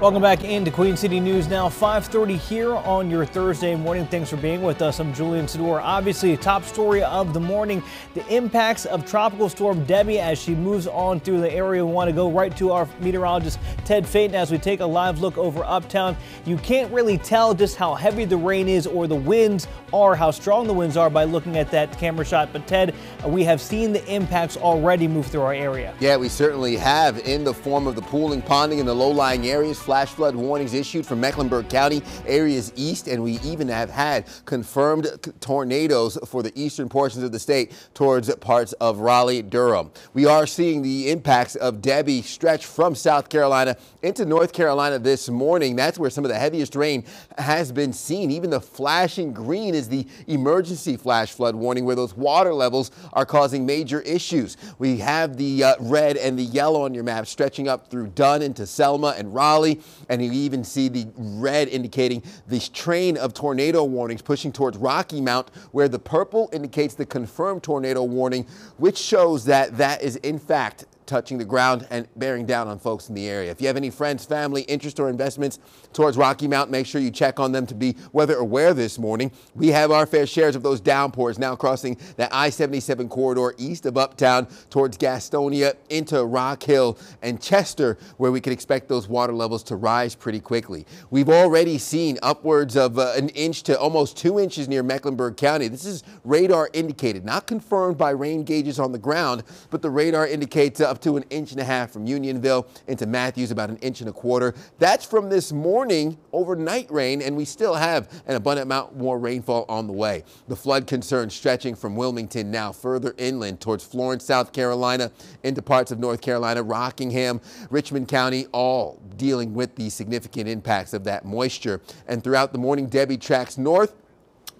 Welcome back into Queen City News now, 5:30 here on your Thursday morning. Thanks for being with us. I'm Julian Sador. Obviously, top story of the morning, the impacts of Tropical Storm Debby as she moves on through the area. We want to go right to our meteorologist, Ted Phaeton, as we take a live look over uptown. You can't really tell just how heavy the rain is or the winds are, how strong the winds are by looking at that camera shot. But Ted, we have seen the impacts already move through our area. Yeah, we certainly have, in the form of the pooling, ponding, and the low-lying areas. Flash flood warnings issued from Mecklenburg County areas east, and we even have had confirmed tornadoes for the eastern portions of the state towards parts of Raleigh, Durham. We are seeing the impacts of Debby stretch from South Carolina into North Carolina this morning. That's where some of the heaviest rain has been seen. Even the flashing green is the emergency flash flood warning, where those water levels are causing major issues. We have the red and the yellow on your map stretching up through Dunn into Selma and Raleigh, and you even see the red indicating this train of tornado warnings pushing towards Rocky Mount, where the purple indicates the confirmed tornado warning, which shows that that is in fact touching the ground and bearing down on folks in the area. If you have any friends, family, interest, or investments towards Rocky Mount, make sure you check on them to be weather aware this morning. We have our fair shares of those downpours now crossing that I-77 corridor east of Uptown towards Gastonia into Rock Hill and Chester, where we can expect those water levels to rise pretty quickly. We've already seen upwards of an inch to almost 2 inches near Mecklenburg County. This is radar indicated, not confirmed by rain gauges on the ground, but the radar indicates up to 1.5 inches from Unionville into Matthews, about 1.25 inches. That's from this morning overnight rain, and we still have an abundant amount more rainfall on the way. The flood concern stretching from Wilmington now further inland towards Florence, South Carolina, into parts of North Carolina, Rockingham, Richmond County, all dealing with the significant impacts of that moisture. And throughout the morning, Debby tracks north,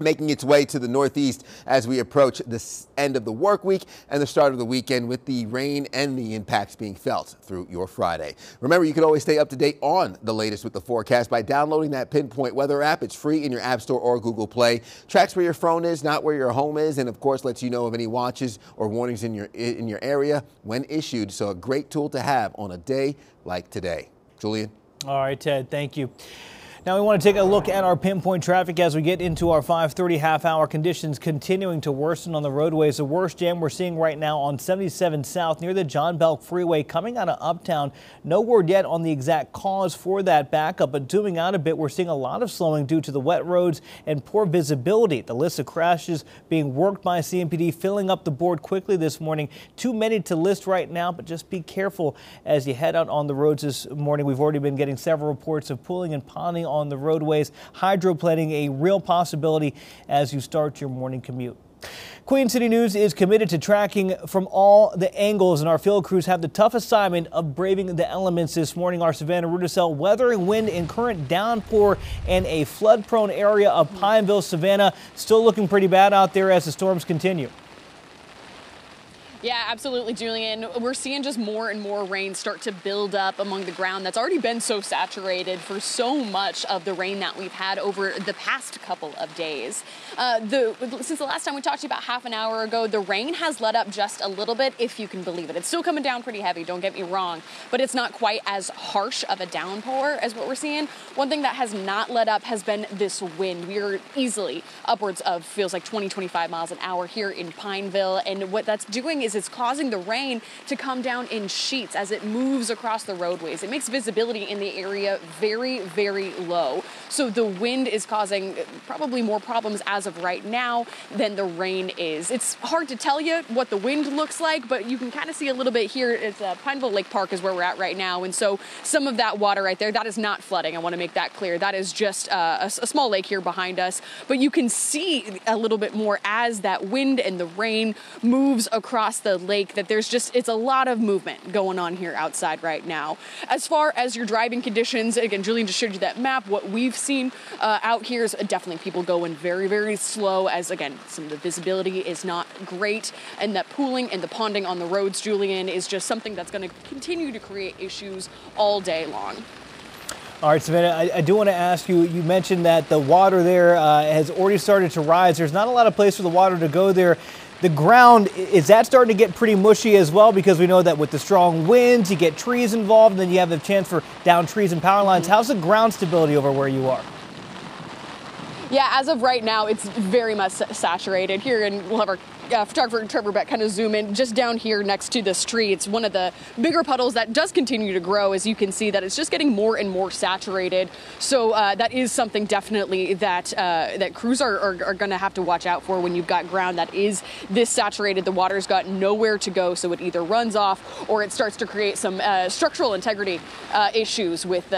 making its way to the northeast as we approach the end of the work week and the start of the weekend, with the rain and the impacts being felt through your Friday. Remember, you can always stay up to date on the latest with the forecast by downloading that Pinpoint Weather app. It's free in your App Store or Google Play. Tracks where your phone is, not where your home is, and of course lets you know of any watches or warnings in your area when issued. So a great tool to have on a day like today. Julian. All right, Ted, thank you. Now we want to take a look at our pinpoint traffic as we get into our 5:30 half-hour. Conditions continuing to worsen on the roadways. The worst jam we're seeing right now on 77 South near the John Belk Freeway coming out of Uptown. No word yet on the exact cause for that backup, but zooming out a bit, we're seeing a lot of slowing due to the wet roads and poor visibility. The list of crashes being worked by CMPD filling up the board quickly this morning. Too many to list right now, but just be careful as you head out on the roads this morning. We've already been getting several reports of pooling and ponding on the roadways. Hydroplaning a real possibility as you start your morning commute. Queen City News is committed to tracking from all the angles, and our field crews have the tough assignment of braving the elements this morning. Our Savannah Rudisell weathering wind and current downpour and a flood-prone area of Pineville, Savannah. Still looking pretty bad out there as the storms continue. Yeah, absolutely, Julian. We're seeing just more and more rain start to build up among the ground that's already been so saturated for so much of the rain that we've had over the past couple of days. Since the last time we talked to you about half an hour ago, the rain has let up just a little bit, if you can believe it. It's still coming down pretty heavy, don't get me wrong, but it's not quite as harsh of a downpour as what we're seeing. One thing that has not let up has been this wind. We are easily upwards of, feels like 20-25 miles an hour here in Pineville, and what that's doing is it's causing the rain to come down in sheets as it moves across the roadways. It makes visibility in the area very, very low. So the wind is causing probably more problems as of right now than the rain is. It's hard to tell you what the wind looks like, but you can kind of see a little bit here. It's Pineville Lake Park is where we're at right now. And so some of that water right there, that is not flooding. I want to make that clear. That is just a small lake here behind us. But you can see a little bit more as that wind and the rain moves across the lake, that it's a lot of movement going on here outside right now. As far as your driving conditions, again, Julian just showed you that map. What we've seen out here is definitely people going very, very slow, as again, some of the visibility is not great, and that pooling and the ponding on the roads, Julian, is just something that's going to continue to create issues all day long. All right, Savannah, I do want to ask you, you mentioned that the water there has already started to rise. There's not a lot of place for the water to go there. The ground, is that starting to get pretty mushy as well? Because we know that with the strong winds, you get trees involved, and then you have the chance for down trees and power lines. How's the ground stability over where you are? Yeah, as of right now, it's very much saturated here, and we'll have our photographer Trevor Beck kind of zoom in just down here next to this tree. It's one of the bigger puddles that does continue to grow. As you can see, that it's just getting more and more saturated. So that is something definitely that that crews are going to have to watch out for when you've got ground that is this saturated. The water's got nowhere to go, so it either runs off or it starts to create some structural integrity issues with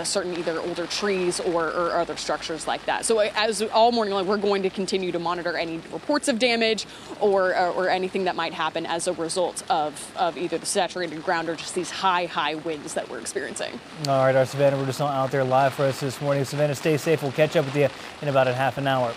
certain either older trees or other structures like that. So as all morning long, we're going to continue to monitor any reports of damage or anything that might happen as a result of either the saturated ground or just these high winds that we're experiencing. All right, our Savannah, we're just out there live for us this morning. Savannah, stay safe. We'll catch up with you in about a half an hour.